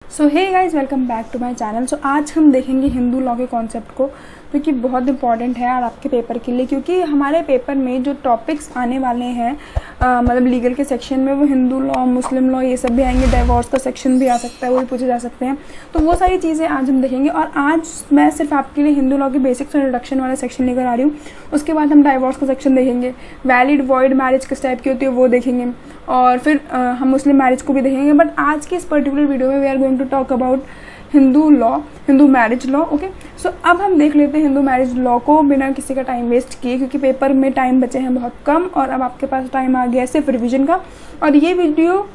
So hey guys, welcome back to my channel. So आज हम देखेंगे हिंदू लॉ के कॉन्सेप्ट को, जो कि बहुत इंपॉर्टेंट है और आपके पेपर के लिए, क्योंकि हमारे पेपर में जो टॉपिक्स आने वाले हैं मतलब लीगल के सेक्शन में, वो हिंदू लॉ, मुस्लिम लॉ, ये सब भी आएंगे। डाइवोर्स का सेक्शन भी आ सकता है, वो भी पूछे जा सकते हैं। तो वो सारी चीज़ें आज हम देखेंगे। और आज मैं सिर्फ आपके लिए हिंदू लॉ के बेसिक्स और इंट्रोडक्शन वाला सेक्शन लेकर आ रही हूँ। उसके बाद हम डाइवोर्स का सेक्शन देखेंगे, वैलिड वॉइड मैरिज किस टाइप की होती है वो देखेंगे, और फिर हम मुस्लिम मैरिज को भी देखेंगे। बट आज के इस पर्टिकुलर वीडियो में we are going to talk about Hindu law, Hindu marriage law. Okay, so अब हम देख लेते हैं हिंदू मैरिज लॉ को बिना किसी का टाइम वेस्ट किए, क्योंकि पेपर में टाइम बचे हैं बहुत कम और अब आपके पास टाइम आ गया है सिर्फ रिवीजन का। और ये वीडियो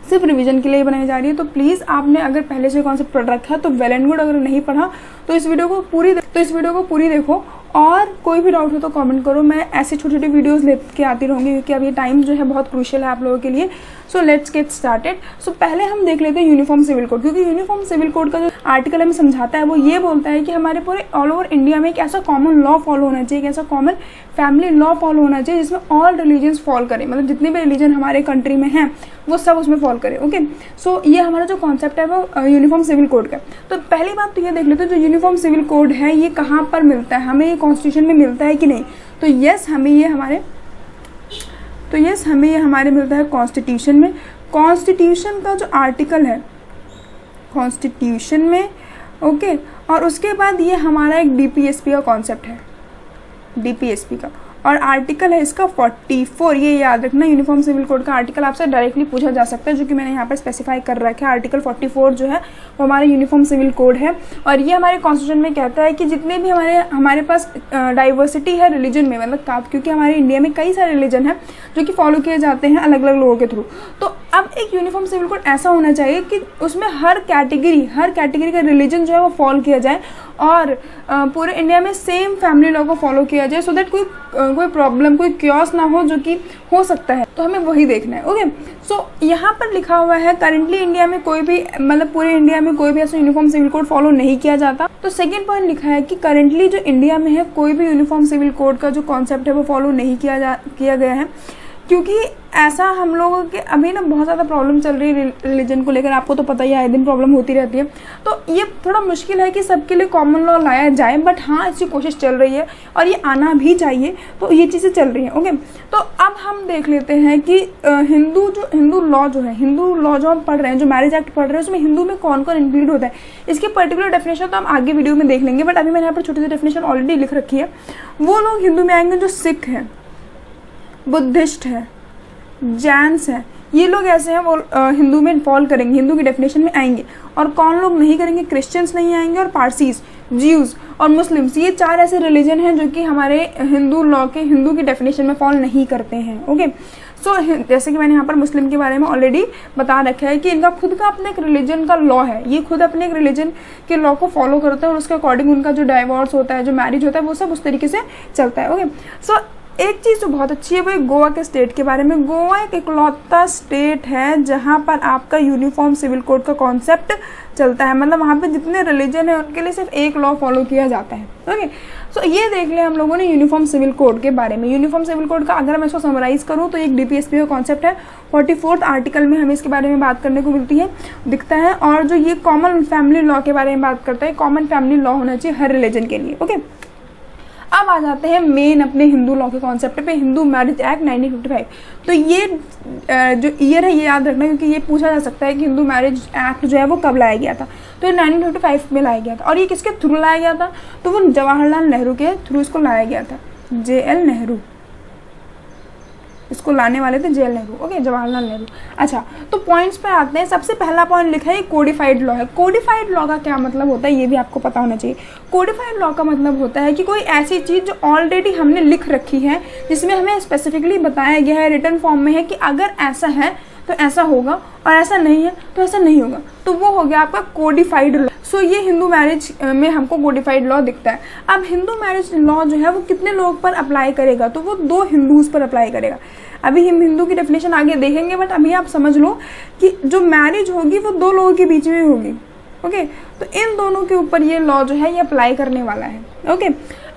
सिर्फ रिवीजन के लिए बनाई जा रही है। तो प्लीज़ आपने अगर पहले से कॉन्सेप्ट पढ़ रखा है तो वेल एंड गुड, अगर नहीं पढ़ा तो इस वीडियो को पूरी देखो। और कोई भी डाउट हो तो कमेंट करो। मैं ऐसे छोटी छोटी वीडियोस लेके आती रहूँगी, क्योंकि अब ये टाइम जो है बहुत क्रूशियल है आप लोगों के लिए। So let's get started. So पहले हम देख लेते हैं यूनिफॉर्म सिविल कोड, क्योंकि यूनिफॉर्म सिविल कोड का जो आर्टिकल हमें समझाता है वो ये बोलता है कि हमारे पूरे ऑल ओवर इंडिया में एक ऐसा कॉमन लॉ फॉलो होना चाहिए, एक ऐसा कॉमन फैमिली लॉ फॉलो होना चाहिए जिसमें ऑल रिलीजन्स फॉल करें, मतलब जितने भी रिलीजन हमारे कंट्री में हैं वो सब उसमें फॉल करें। ओके, सो ये हमारा जो कॉन्सेप्ट है वो यूनिफॉर्म सिविल कोड का। तो पहली बात तो ये देख लेते हैं, जो यूनिफॉर्म सिविल कोड है ये कहाँ पर मिलता है, हमें ये कॉन्स्टिट्यूशन में मिलता है कि नहीं। तो यस, हमें ये हमारे मिलता है कॉन्स्टिट्यूशन में। कॉन्स्टिट्यूशन का जो आर्टिकल है कॉन्स्टिट्यूशन में, ओके। और उसके बाद ये हमारा एक डीपीएसपी का कॉन्सेप्ट है, डीपीएसपी का, और आर्टिकल है इसका 44। ये याद रखना, यूनिफॉर्म सिविल कोड का आर्टिकल आपसे डायरेक्टली पूछा जा सकता है, जो कि मैंने यहाँ पर स्पेसिफाई कर रखा है। आर्टिकल 44 जो है वो हमारा यूनिफॉर्म सिविल कोड है। और ये हमारे कॉन्स्टिट्यूशन में कहता है कि जितने भी हमारे पास डाइवर्सिटी है रिलीजन में, मतलब क्योंकि हमारे इंडिया में कई सारे रिलीजन हैं जो कि फॉलो किए जाते हैं अलग अलग लोगों के थ्रू। तो अब एक यूनिफॉर्म सिविल कोड ऐसा होना चाहिए कि उसमें हर कैटेगरी का रिलीजन जो है वो फॉलो किया जाए, और पूरे इंडिया में सेम फैमिली लॉ को फॉलो किया जाए, सो दैट कोई प्रॉब्लम, कोई क्योस ना हो, जो कि हो सकता है। तो हमें वही देखना है। ओके, सो यहाँ पर लिखा हुआ है करेंटली इंडिया में कोई भी, मतलब पूरे इंडिया में कोई भी ऐसा यूनिफॉर्म सिविल कोड फॉलो नहीं किया जाता। तो सेकंड पॉइंट लिखा है कि करेंटली जो इंडिया में है कोई भी यूनिफॉर्म सिविल कोड का जो कॉन्सेप्ट है वो फॉलो नहीं किया गया है, क्योंकि ऐसा हम लोगों के अभी ना बहुत ज़्यादा प्रॉब्लम चल रही है रिलीजन को लेकर। आपको तो पता ही है, आए दिन प्रॉब्लम होती रहती है। तो ये थोड़ा मुश्किल है कि सबके लिए कॉमन लॉ लाया जाए, बट हाँ, इसकी कोशिश चल रही है और ये आना भी चाहिए। तो ये चीज़ें चल रही हैं। ओके, तो अब हम देख लेते हैं कि हिंदू लॉ जो हम पढ़ रहे हैं, जो मैरिज एक्ट पढ़ रहे हैं, उसमें हिंदू में कौन कौन इंक्लूड होता है, इसकी पर्टिकुलर डेफिनेशन तो हम आगे वीडियो में देख लेंगे। बट अभी मैंने यहाँ पर छोटी सी डेफिनेशन ऑलरेडी लिख रखी है। वो लोग हिंदू में आएंगे जो सिख हैं, बुद्धिस्ट है, जैन्स है, ये लोग ऐसे हैं वो हिंदू में फॉल करेंगे, हिंदू की डेफिनेशन में आएंगे। और कौन लोग नहीं करेंगे, क्रिश्चियंस नहीं आएंगे, और पारसीज, ज्यूज और मुस्लिम्स, ये चार ऐसे रिलीजन हैं जो कि हमारे हिंदू लॉ के, हिंदू की डेफिनेशन में फॉल नहीं करते हैं। ओके, सो जैसे कि मैंने यहाँ पर मुस्लिम के बारे में ऑलरेडी बता रखा है कि इनका खुद का अपने एक रिलीजन का लॉ है, ये खुद अपने एक रिलीजन के लॉ को फॉलो करते हैं, और उसके अकॉर्डिंग उनका जो डाइवोर्स होता है, जो मैरिज होता है, वो सब उस तरीके से चलता है। ओके, सो एक चीज़ जो बहुत अच्छी है वो एक गोवा के स्टेट के बारे में। गोवा एक इकलौता स्टेट है जहाँ पर आपका यूनिफॉर्म सिविल कोड का कॉन्सेप्ट चलता है, मतलब वहाँ पे जितने रिलीजन है उनके लिए सिर्फ एक लॉ फॉलो किया जाता है। ओके, सो ये देख लिया हम लोगों ने यूनिफॉर्म सिविल कोड के बारे में। यूनिफॉर्म सिविल कोड का अगर मैं इसको समराइज करूँ तो एक डीपीएसपी का कॉन्सेप्ट है। 44th आर्टिकल में हमें इसके बारे में बात करने को दिखता है। और जो ये कॉमन फैमिली लॉ के बारे में बात करता है, कॉमन फैमिली लॉ होना चाहिए हर रिलीजन के लिए। ओके, अब आ जाते हैं मेन अपने हिंदू लॉ के कॉन्सेप्ट पे, हिंदू मैरिज एक्ट 1955। तो ये जो ईयर है ये याद रखना, क्योंकि ये पूछा जा सकता है कि हिंदू मैरिज एक्ट जो है वो कब लाया गया था। तो ये 1955 में लाया गया था। और ये किसके थ्रू लाया गया था, तो वो जवाहरलाल नेहरू के थ्रू इसको लाया गया था। JL नेहरू इसको लाने वाले थे, JL नेहरू। ओके, जवाहरलाल नेहरू। अच्छा, तो पॉइंट्स पे आते हैं। सबसे पहला पॉइंट लिखा है कोडिफाइड लॉ है। कोडिफाइड लॉ का क्या मतलब होता है ये भी आपको पता होना चाहिए। कोडिफाइड लॉ का मतलब होता है कि कोई ऐसी चीज़ जो ऑलरेडी हमने लिख रखी है, जिसमें हमें स्पेसिफिकली बताया गया है, रिटन फॉर्म में है कि अगर ऐसा है तो ऐसा होगा और ऐसा नहीं है तो ऐसा नहीं होगा, तो वो हो गया आपका कोडिफाइड लॉ। सो ये हिंदू मैरिज में हमको कोडिफाइड लॉ दिखता है। अब हिंदू मैरिज लॉ जो है वो कितने लोगों पर अप्लाई करेगा, तो वो 2 हिंदूज पर अप्लाई करेगा। अभी हम हिंदू की डेफिनेशन आगे देखेंगे, बट अभी आप समझ लो कि जो मैरिज होगी वो 2 लोगों के बीच में होगी। ओके। तो इन दोनों के ऊपर ये लॉ जो है ये अप्लाई करने वाला है। ओके।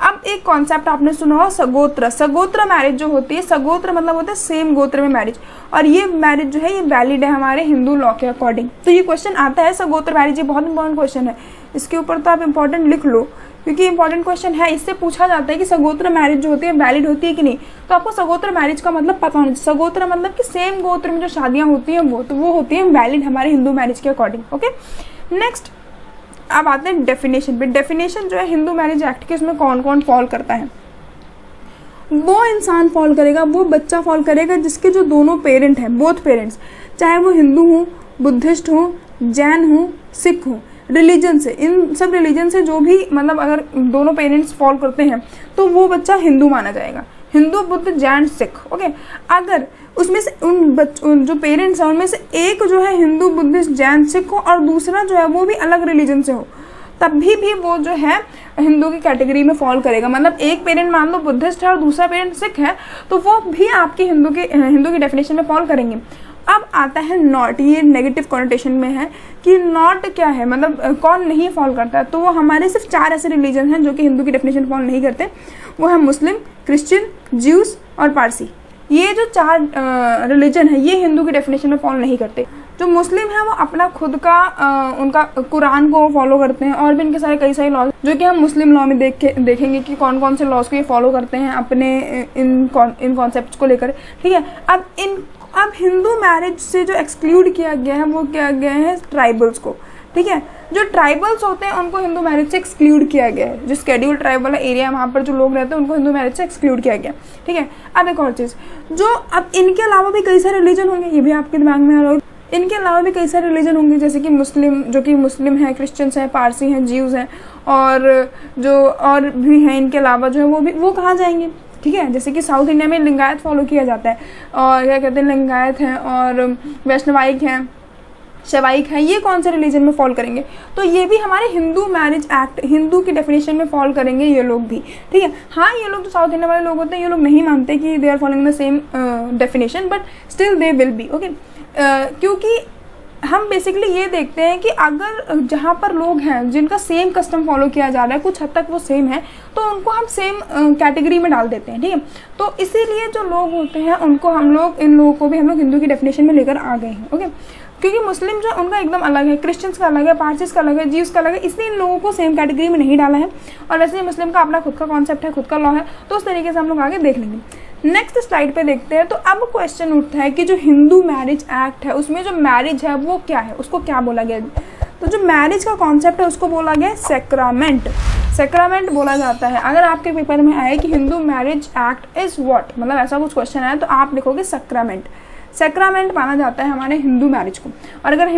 अब एक कॉन्सेप्ट आपने सुना हो सगोत्र। सगोत्र मैरिज जो होती है, सगोत्र मतलब होता है सेम गोत्र में मैरिज, और ये मैरिज जो है ये वैलिड है हमारे हिंदू लॉ के अकॉर्डिंग। तो ये क्वेश्चन आता है सगोत्र मैरिज, ये बहुत इंपॉर्टेंट क्वेश्चन है, इसके ऊपर तो आप इंपॉर्टेंट लिख लो क्योंकि इंपॉर्टेंट क्वेश्चन है। इससे पूछा जाता है कि सगोत्र मैरिज जो होती है वैलिड होती है कि नहीं। तो आपको सगोत्र मैरिज का मतलब पता होना चाहिए। सगोत्र मतलब कि सेम गोत्र में जो शादियां होती हैं वो होती हैं वैलिड हमारे हिंदू मैरिज के अकॉर्डिंग। ओके। नेक्स्ट अब आते हैं डेफिनेशन पे। डेफिनेशन जो है हिंदू मैरिज एक्ट के, उसमें कौन कौन फॉल करता है। वो इंसान फॉल करेगा, वो बच्चा फॉल करेगा जिसके जो दोनों पेरेंट हैं, बोथ पेरेंट्स, चाहे वो हिंदू हो, बुद्धिस्ट हो, जैन हो, सिख हो, रिलीजन से, इन सब रिलीजन से जो भी मतलब अगर दोनों पेरेंट्स फॉल करते हैं तो वो बच्चा हिंदू माना जाएगा। हिंदू, बुद्ध, जैन, सिख। ओके। अगर उसमें से उन जो पेरेंट्स हैं उनमें से एक जो है हिंदू, बुद्धिस्ट, जैन, सिख हो और दूसरा जो है वो भी अलग रिलीजन से हो, तब भी वो जो है हिंदू की कैटेगरी में फॉल करेगा। मतलब एक पेरेंट मान लो बुद्धिस्ट है और दूसरा पेरेंट सिख है तो वो भी आपकी हिंदू की डेफिनेशन में फॉल करेंगे। अब आता है नॉट। ये नेगेटिव कॉन्टेशन में है कि नॉट क्या है, मतलब कौन नहीं फॉल करता है। तो वो हमारे सिर्फ 4 ऐसे रिलीजन हैं जो कि हिंदू की डेफिनेशन फॉल नहीं करते। वो है मुस्लिम, क्रिश्चियन, ज्यूस और पारसी। ये जो 4 रिलीजन है ये हिंदू की डेफिनेशन में फॉलो नहीं करते। जो मुस्लिम है वो अपना खुद का उनका कुरान को फॉलो करते हैं, और भी इनके सारे कई सारे लॉज जो कि हम मुस्लिम लॉ में देखेंगे कि कौन कौन से लॉज को ये फॉलो करते हैं अपने इन कॉन्सेप्ट को लेकर। ठीक है। अब हिंदू मैरिज से जो एक्सक्लूड किया गया है वो किया गया है ट्राइबल्स को। ठीक है। जो ट्राइबल्स होते हैं उनको हिंदू मैरिज से एक्सक्लूड किया गया है। जो शेड्यूल ट्राइब वाला एरिया है वहाँ पर जो लोग रहते हैं उनको हिंदू मैरिज से एक्सक्लूड किया गया। ठीक है। अब एक और चीज़, जो अब इनके अलावा भी कई सारे रिलीजन होंगे, ये भी आपके दिमाग में आ रहा होगा। इनके अलावा भी कई सारे रिलीजन होंगे जैसे कि मुस्लिम, जो कि मुस्लिम है, क्रिश्चियंस हैं, पारसी हैं, ज्यूज़ हैं, और जो और भी हैं इनके अलावा जो है वो कहाँ जाएंगे। ठीक है। जैसे कि साउथ इंडिया में लिंगायत फॉलो किया जाता है, और क्या कहते हैं लिंगायत हैं, और वैष्णवाइक हैं, शैवाइक हैं, ये कौन से रिलीजन में फॉल करेंगे। तो ये भी हमारे हिंदू मैरिज एक्ट, हिंदू की डेफिनेशन में फॉल करेंगे ये लोग भी। ठीक है। हाँ, ये लोग जो साउथ इंडिया वाले लोग होते हैं ये लोग नहीं मानते कि they are following the same definition, but still they will be. Okay. क्योंकि हम बेसिकली ये देखते हैं कि अगर जहाँ पर लोग हैं जिनका सेम कस्टम फॉलो किया जा रहा है, कुछ हद तक वो सेम है, तो उनको हम सेम कैटेगरी में डाल देते हैं। ठीक है। तो इसीलिए जो लोग होते हैं उनको हम लोग, इन लोगों को भी हम लोग हिंदू की डेफिनेशन में लेकर आ गए हैं। ओके। क्योंकि मुस्लिम जो उनका एकदम अलग है, क्रिश्चियंस का अलग है, पारसीस का अलग है, जीव्स का अलग है, इसलिए इन लोगों को सेम कैटेगरी में नहीं डाला है। और वैसे ही मुस्लिम का अपना खुद का कॉन्सेप्ट है, खुद का लॉ है, तो उस तरीके से हम लोग आगे देख लेंगे। नेक्स्ट स्लाइड पे देखते हैं। तो अब क्वेश्चन उठता है कि जो हिंदू मैरिज एक्ट है उसमें जो मैरिज है वो क्या है, उसको क्या बोला गया। तो जो मैरिज का कॉन्सेप्ट है उसको बोला गया सेक्रामेंट। सेक्रामेंट बोला जाता है। अगर आपके पेपर में आए कि Hindu marriage act is what, मतलब ऐसा कुछ क्वेश्चन है तो आप लिखोगे सेक्रामेंट। सेक्रामेंट माना जाता है हमारे हिंदू मैरिज को, और अगर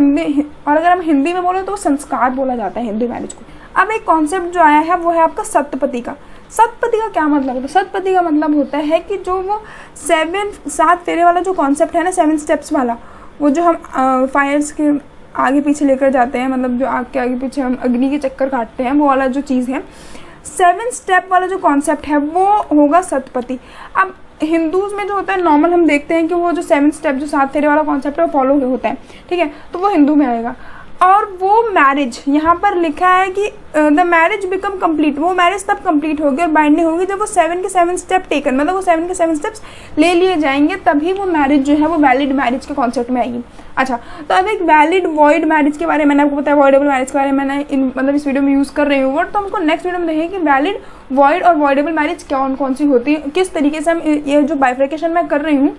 हम हिंदी में बोले तो संस्कार बोला जाता है हिंदू मैरिज को। अब एक कॉन्सेप्ट जो आया है वो है आपका सतपति का। सतपति का क्या मतलब होता है। सतपति का मतलब होता है कि जो वो 7 फेरे वाला जो कॉन्सेप्ट है ना, 7 स्टेप्स वाला, वो जो हम फायर्स के आगे पीछे लेकर जाते हैं, मतलब जो आग के आगे पीछे हम अग्नि के चक्कर काटते हैं, वो वाला जो चीज़ है, 7 स्टेप वाला जो कॉन्सेप्ट है वो होगा सतपति। अब हिंदूज़ में जो होता है नॉर्मल हम देखते हैं कि वो जो 7 स्टेप जो 7 फेरे वाला कॉन्सेप्ट है वो फॉलो होता है। ठीक है। तो वो हिंदू में आएगा। और वो मैरिज यहाँ पर लिखा है कि द मैरिज बिकम कंप्लीट, वो मैरिज तब कंप्लीट होगी और बाइंडिंग होगी जब वो 7 के 7 स्टेप टेकन, मतलब वो 7 के 7 स्टेप्स ले लिए जाएंगे, तभी वो मैरिज जो है वो वैलिड मैरिज के कॉन्सेप्ट में आएगी। अच्छा, तो अब एक वैलिड वॉइड मैरिज के बारे में मैंने आपको बताया, वॉइडेबल मैरिज के बारे में मैंने मतलब इस वीडियो में यूज़ कर रही हूँ वर्ड, तो हमको नेक्स्ट वीडियो में देखेंगे कि वैलिड वॉइड और वॉइडेबल मैरिज कौन सी होती है, किस तरीके से हम ये जो बाइफर्केशन मैं कर रही हूँ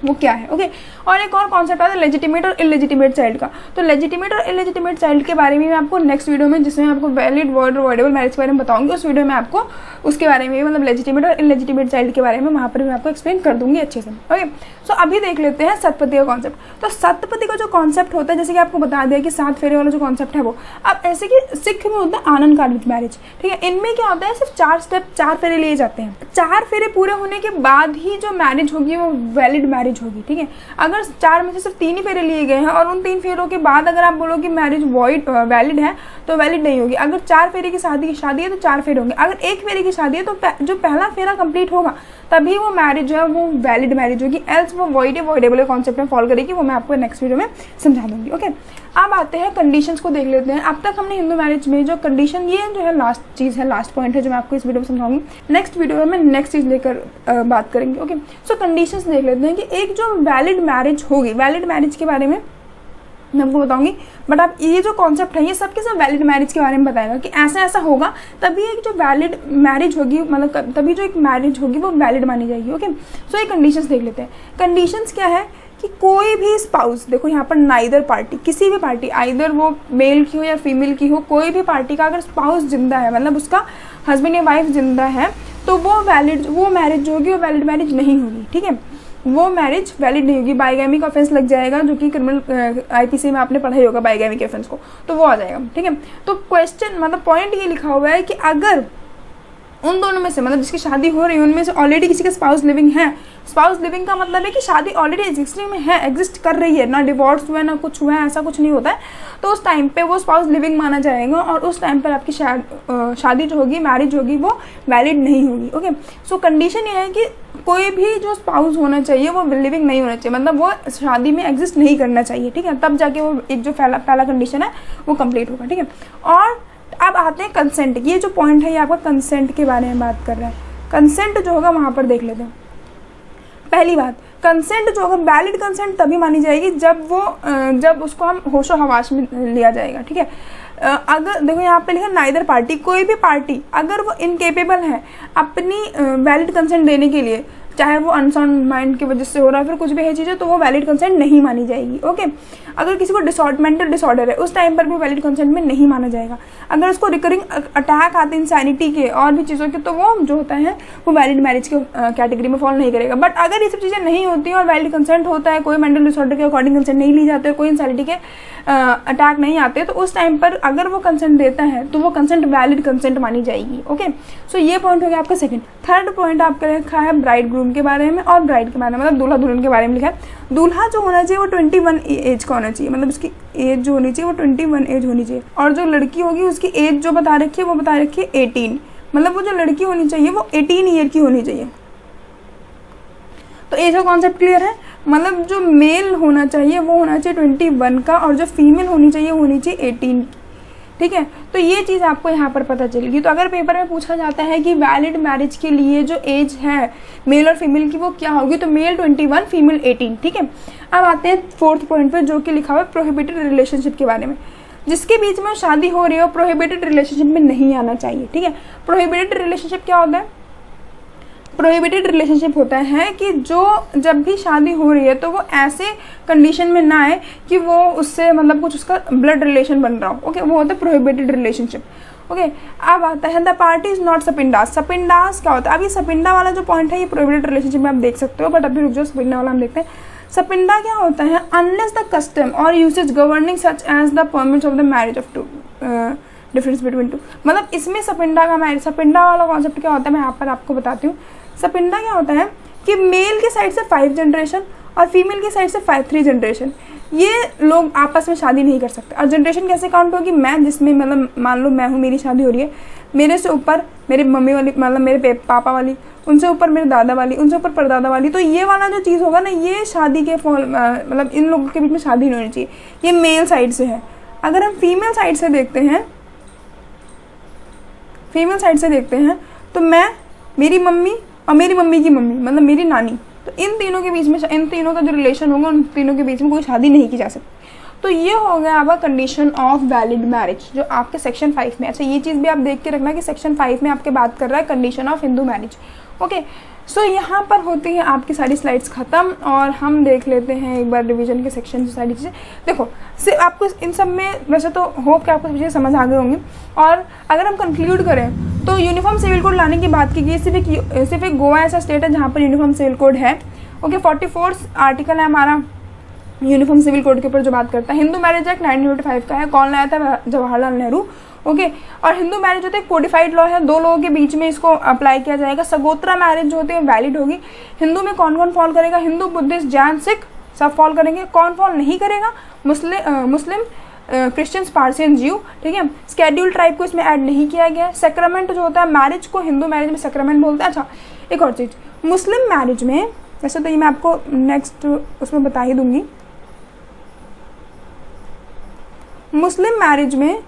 वो क्या है। ओके। और एक और कॉन्सेप्ट आता है लेजिटिमेट और इलेजिटिमेट चाइल्ड का। तो लेजिटिमेट और इलेजिटिमेट चाइल्ड के बारे में मैं आपको नेक्स्ट वीडियो में, जिसमें आपको वैलिड वॉइड और वॉइडेबल मैरिज के बारे में बताऊंगी, उस वीडियो में आपको उसके बारे में, मतलब लेजिटिमेट और इलेजिटिमेट चाइल्ड के बारे में वहाँ पर मैं आपको एक्सप्लेन कर दूंगी अच्छे से। ओके। सो अभी देख लेते हैं सतपति का कॉन्सेप्ट। तो सतपति का जो कॉन्सेप्ट होता है, जैसे कि आपको बता दिया कि 7 फेरे वाला जो कॉन्सेप्ट है वो, अब ऐसे कि सिख में होता है आनंद कालिक मैरिज। ठीक है। इनमें क्या होता है, सिर्फ 4 स्टेप, 4 फेरे लिए जाते हैं। 4 फेरे पूरे होने के बाद ही जो मैरिज होगी वो वैलिड मैरिज होगी। ठीक है। अगर 4 में से सिर्फ 3 ही फेरे लिए गए हैं और उन 3 फेरों के बाद अगर आप बोलो कि मैरिज वैलिड है तो वैलिड नहीं होगी। अगर 4 फेरे की शादी है तो 4 फेरे होंगे। अगर 1 फेरे की शादी है तो जो पहला फेरा कंप्लीट होगा तभी वो मैरिज जो है वो वैलिड मैरिज होगी, एल्स वो वॉइडेबल कॉन्सेप्ट में फॉलो करेगी। वो मैं आपको नेक्स्ट वीडियो में समझा दूंगी। ओके। अब आते हैं कंडीशंस को देख लेते हैं। अब तक हमने हिंदू मैरिज में जो कंडीशन, ये जो है लास्ट चीज़ है, लास्ट पॉइंट है जो मैं आपको इस वीडियो में समझाऊंगी। नेक्स्ट वीडियो में नेक्स्ट चीज़ लेकर बात करेंगे। ओके, सो कंडीशंस देख लेते हैं कि एक जो वैलिड मैरिज होगी, वैलिड मैरिज के बारे में मैं आपको बताऊंगी, बट आप ये जो कॉन्सेप्ट है ये सबके सब वैलिड मैरिज के बारे में बताएगा कि ऐसा ऐसा होगा तभी एक जो वैलिड मैरिज होगी, मतलब तभी जो एक मैरिज होगी वो वैलिड मानी जाएगी। ओके, सो ये कंडीशंस देख लेते हैं। कंडीशंस क्या है कि कोई भी स्पाउस, देखो यहाँ पर नाइदर पार्टी, किसी भी पार्टी, आइदर वो मेल की हो या फीमेल की हो, कोई भी पार्टी का अगर स्पाउस जिंदा है, मतलब उसका हस्बैंड या वाइफ जिंदा है, तो वो मैरिज जो होगी वो वैलिड मैरिज नहीं होगी। ठीक है, वो मैरिज वैलिड नहीं होगी। बाइगैमी का ऑफेंस लग जाएगा, जो कि क्रिमिनल आईपीसी में आपने पढ़ा ही होगा बाइगैमी के ऑफेंस को, तो वो आ जाएगा। ठीक है, तो क्वेश्चन मतलब पॉइंट ये लिखा हुआ है कि अगर उन दोनों में से, मतलब जिसकी शादी हो रही है उनमें से ऑलरेडी किसी का स्पाउस लिविंग है, स्पाउस लिविंग का मतलब है कि शादी ऑलरेडी एग्जिस्टिंग में है, एग्जिस्ट कर रही है, ना डिवोर्स हुआ है ना कुछ हुआ है, ऐसा कुछ नहीं होता है, तो उस टाइम पे वो स्पाउस लिविंग माना जाएगा और उस टाइम पर आपकी शादी जो होगी, मैरिज होगी, वो वैलिड नहीं होगी। ओके, सो कंडीशन ये है कि कोई भी जो स्पाउस होना चाहिए वो लिविंग नहीं होना चाहिए, मतलब वो शादी में एग्जिस्ट नहीं करना चाहिए। ठीक है, तब जाके वो एक जो पहला कंडीशन है वो कंप्लीट होगा। ठीक है, और अब आते हैं कंसेंट। ये जो पॉइंट है ये आपका कंसेंट के बारे में बात कर रहा है। कंसेंट जो होगा वहाँ पर देख लेते हैं। पहली बात, कंसेंट जो होगा, वैलिड कंसेंट तभी मानी जाएगी जब उसको हम होशो हवास में लिया जाएगा। ठीक है, अगर देखो यहाँ पे लिखा नाइदर पार्टी, कोई भी पार्टी अगर वो इनकेपेबल है अपनी वैलिड कंसेंट देने के लिए, चाहे वो अनसाउंड माइंड की वजह से हो रहा है फिर कुछ भी है चीज़ें, तो वो वैलिड कंसेंट नहीं मानी जाएगी। ओके, अगर किसी को मेंटल डिसऑर्डर है उस टाइम पर भी वैलिड कंसेंट में नहीं माना जाएगा। अगर उसको रिकरिंग अटैक आते हैं इंसैनिटी के और भी चीज़ों के, तो वो जो होता है वो वैलिड मैरिज के कैटेगरी में फॉलो नहीं करेगा। बट अगर ये सब चीज़ें नहीं होती और वैलिड कंसेंट होता है, कोई मेंटल डिसऑर्डर के अकॉर्डिंग कंसेंट नहीं ली जाती है, कोई इंसैनिटी के अटैक नहीं आते, तो उस टाइम पर अगर वो कंसेंट देता है तो वो कंसेंट वैलिड कंसेंट मानी जाएगी। ओके, सो ये पॉइंट हो गया आपका सेकंड। थर्ड पॉइंट आपका लिखा है ब्राइड ग्रूम के बारे में और ब्राइड के बारे में, मतलब दूल्हा दुल्हन के बारे में लिखा है। दूल्हा जो होना चाहिए वो 21 एज का होना चाहिए, मतलब उसकी एज जो होनी चाहिए वो 21 एज होनी चाहिए, और जो लड़की होगी उसकी एज जो बता रखी है वो बता रखी है 18, मतलब वो जो लड़की होनी चाहिए वो 18 ईयर की होनी चाहिए। तो एज का कॉन्सेप्ट क्लियर है, मतलब जो मेल होना चाहिए वो होना चाहिए 21 का और जो फीमेल होनी चाहिए वो होनी चाहिए 18 की। ठीक है, तो ये चीज़ आपको यहाँ पर पता चलेगी। तो अगर पेपर में पूछा जाता है कि वैलिड मैरिज के लिए जो एज है मेल और फीमेल की वो क्या होगी, तो मेल 21, फीमेल 18। ठीक है, अब आते हैं फोर्थ पॉइंट पे जो कि लिखा हुआ है प्रोहिबिटेड रिलेशनशिप के बारे में। जिसके बीच में शादी हो रही हो प्रोहिबिटेड रिलेशनशिप में नहीं आना चाहिए। ठीक है, प्रोहिबिटेड रिलेशनशिप क्या होता है? प्रोहिबिटेड रिलेशनशिप होता है कि जो जब भी शादी हो रही है तो वो ऐसे कंडीशन में ना आए कि वो उससे मतलब कुछ उसका ब्लड रिलेशन बन रहा हो। ओके, वो होता है प्रोहिबिटेड रिलेशनशिप। ओके, अब आता है द पार्टी इज नॉट सपिंडास। सपिंडास क्या होता है? अब ये सपिंडा वाला जो पॉइंट है ये प्रोहिबिटेड रिलेशनशिप में आप देख सकते हो, बट अभी रुक जाओ, सपिंडा वाला हम देखते हैं। सपिंडा क्या होता है? अनलेस द कस्टम और usage governing such as the permits of the marriage of two, difference between two, मतलब इसमें सपिंडा का मैरिज, सपिंडा वाला कॉन्सेप्ट क्या होता है मैं यहाँ पर आपको बताती हूँ। सपिंडा क्या होता है कि मेल के साइड से 5 जनरेशन और फीमेल के साइड से 3 जनरेशन, ये लोग आपस में शादी नहीं कर सकते। और जनरेशन कैसे काउंट होगी? मैं जिसमें मतलब मान लो मैं हूँ, मेरी शादी हो रही है, मेरे से ऊपर मेरी मम्मी वाली, मतलब मेरे पापा वाली, उनसे ऊपर मेरे दादा वाली, उनसे ऊपर परदादा वाली, तो ये वाला जो चीज़ होगा ना, ये शादी के मतलब इन लोगों के बीच में शादी नहीं होनी चाहिए। ये मेल साइड से है। अगर हम फीमेल साइड से देखते हैं, फीमेल साइड से देखते हैं तो मैं, मेरी मम्मी और मेरी मम्मी की मम्मी, मतलब मेरी नानी, तो इन तीनों के बीच में, इन तीनों का जो रिलेशन होगा उन तीनों के बीच में कोई शादी नहीं की जा सकती। तो ये हो गया आपका कंडीशन ऑफ वैलिड मैरिज जो आपके सेक्शन 5 में। अच्छा, ये चीज़ भी आप देख के रखना कि सेक्शन 5 में आपके बात कर रहा है condition of Hindu marriage. Okay, so यहाँ पर होती है आपकी सारी स्लाइड्स ख़त्म और हम देख लेते हैं एक बार रिवीजन के सेक्शन से सारी चीज़ें। देखो सिर्फ आपको इन सब में वैसे तो होप कि आपको सब चीज़ें समझ आ गई होंगी। और अगर हम कंक्लूड करें तो यूनिफॉर्म सिविल कोड लाने की बात की गई, सिर्फ एक गोवा ऐसा स्टेट है जहाँ पर यूनिफॉर्म सिविल कोड है। ओके, 44 आर्टिकल है हमारा यूनिफॉर्म सिविल कोड के ऊपर जो बात करता है। हिंदू मैरिज एक्ट 1955 का है, कौन लाया था? जवाहरलाल नेहरू। ओके, और हिंदू मैरिज होता है कोडिफाइड लॉ है, 2 लोगों के बीच में इसको अप्लाई किया जाएगा। सगोत्रा मैरिज जो होती है वैलिड होगी। हिंदू में कौन कौन फॉल करेगा? हिंदू, बुद्धिस्ट, जैन, सिख सब फॉल करेंगे। कौन फॉल नहीं करेगा? मुस्लिम, क्रिश्चियंस, पारसियन, जीव। ठीक है, स्केड्यूल ट्राइब को इसमें ऐड नहीं किया गया है। सेक्रामेंट जो होता है मैरिज को हिंदू मैरिज में सेक्रामेंट बोलते हैं। अच्छा, एक और चीज़, मुस्लिम मैरिज में, वैसे तो ये मैं आपको नेक्स्ट उसमें बता ही दूंगी, मुस्लिम मैरिज में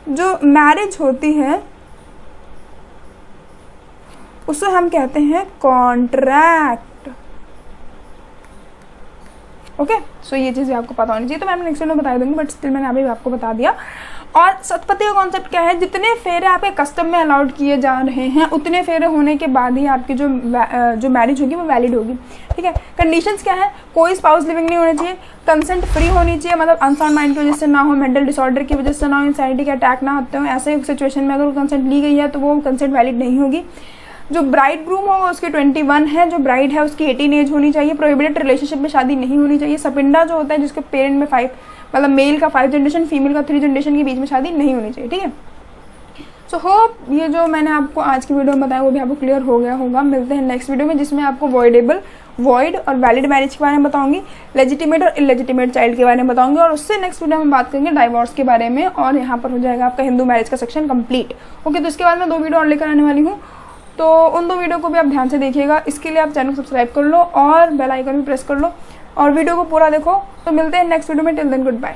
जो मैरिज होती है उसे हम कहते हैं कॉन्ट्रैक्ट। ओके, सो ये चीज़ें आपको पता होनी चाहिए, तो मैं नेक्स्ट वीडियो में बता दूंगी, बट स्टिल मैंने अभी आपको बता दिया। और सतपति का कॉन्सेप्ट क्या है, जितने फेरे आपके कस्टम में अलाउड किए जा रहे हैं उतने फेरे होने के बाद ही आपकी जो मैरिज होगी वो वैलिड होगी। ठीक है, कंडीशंस क्या है, कोई स्पाउस लिविंग नहीं होनी चाहिए, कंसेंट फ्री होनी चाहिए, मतलब अनसाउंड माइंड की वजह से ना हो, मेंटल डिसऑर्डर की वजह से ना हो, इंसाइटी के अटैक ना होते हो, ऐसे सिचुएशन में अगर कंसेंट ली गई है तो वो कंसेंट वैलिड नहीं होगी। जो ब्राइड ग्रूम होगा उसकी 21 है, जो ब्राइड है उसकी 18 एज होनी चाहिए, प्रोहिबिटेड रिलेशनशिप में शादी नहीं होनी चाहिए, सपिंडा जो होता है जिसके पेरेंट में 5 मतलब मेल का 5 जनरेशन फीमेल का 3 जनरेशन के बीच में शादी नहीं होनी चाहिए। ठीक है, सो होप ये जो मैंने आपको आज की वीडियो में बताया वो भी आपको क्लियर हो गया होगा। मिलते हैं नेक्स्ट वीडियो में जिसमें आपको वॉइड और वैलिड मैरिज के बारे में बताऊंगी, लेजिटिमेट और इलेजिटिमेट चाइल्ड के बारे में बताऊंगी, और उससे नेक्स्ट वीडियो में बात करेंगे डाइवोर्स के बारे में, और यहाँ पर हो जाएगा आपका हिंदू मैरिज का सेक्शन कंप्लीट। ओके, तो इसके बाद मैं 2 वीडियो और लेकर आने वाली हूँ, तो उन 2 वीडियो को भी आप ध्यान से देखिएगा। इसके लिए आप चैनल को सब्सक्राइब कर लो और बेल आइकन भी प्रेस कर लो और वीडियो को पूरा देखो। तो मिलते हैं नेक्स्ट वीडियो में, टिल देन गुड बाय।